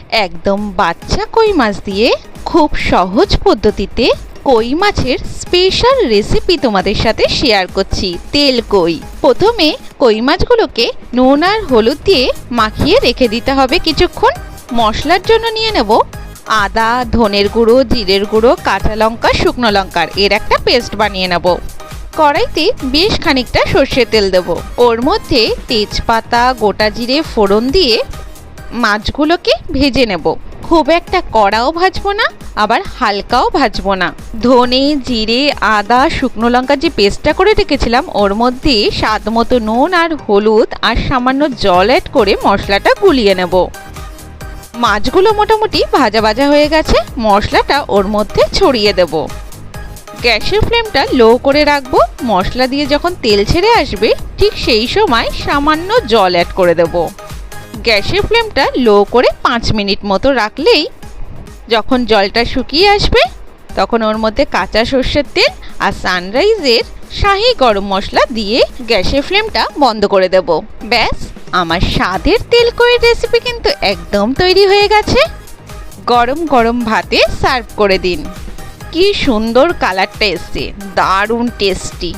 একদম বাচ্চা কই মাছ দিয়ে খুব সহজ পদ্ধতিতে কই মাছের স্পেশাল রেসিপি তোমাদের সাথে শেয়ার করছি। তেল কই। প্রথমে কই মাছগুলোকে নুন আর হলুদ দিয়ে মাখিয়ে রেখে দিতে হবে কিছুক্ষণ। মশলার জন্য নিয়ে নেব আদা, ধনের গুঁড়ো, জিরের গুঁড়ো, কাঁচা লঙ্কা, শুকনো লঙ্কার এর একটা পেস্ট বানিয়ে নেব। কড়াইতে বেশ খানিকটা সর্ষের তেল দেব। ওর মধ্যে তেজপাতা, গোটা জিরে ফোড়ন দিয়ে মাছগুলোকে ভেজে নেব। খুব একটা কড়াও ভাজবো না, আবার হালকাও ভাজবো না। ধনে, জিরে, আদা, শুকনো লঙ্কা যে পেস্টটা করে রেখেছিলাম ওর মধ্যে স্বাদ মতো নুন আর হলুদ আর সামান্য জল অ্যাড করে মশলাটা গুলিয়ে নেব। মাছগুলো মোটামুটি ভাজা ভাজা হয়ে গেছে, মশলাটা ওর মধ্যে ছড়িয়ে দেব। গ্যাসের ফ্লেমটা লো করে রাখবো। মশলা দিয়ে যখন তেল ছেড়ে আসবে ঠিক সেই সময় সামান্য জল অ্যাড করে দেব। গ্যাসের ফ্লেমটা লো করে 5 মিনিট মতো রাখলেই যখন জলটা শুকিয়ে আসবে তখন ওর মধ্যে কাঁচা সর্ষের তেল আর সানরাইজের শাহি গরম মশলা দিয়ে গ্যাসের ফ্লেমটা বন্ধ করে দেব। ব্যাস, আমার স্বাদের তেল কইয়ের রেসিপি কিন্তু একদম তৈরি হয়ে গেছে। গরম গরম ভাতে সার্ভ করে দিন। কি সুন্দর কালারটা এসছে, দারুণ টেস্টি।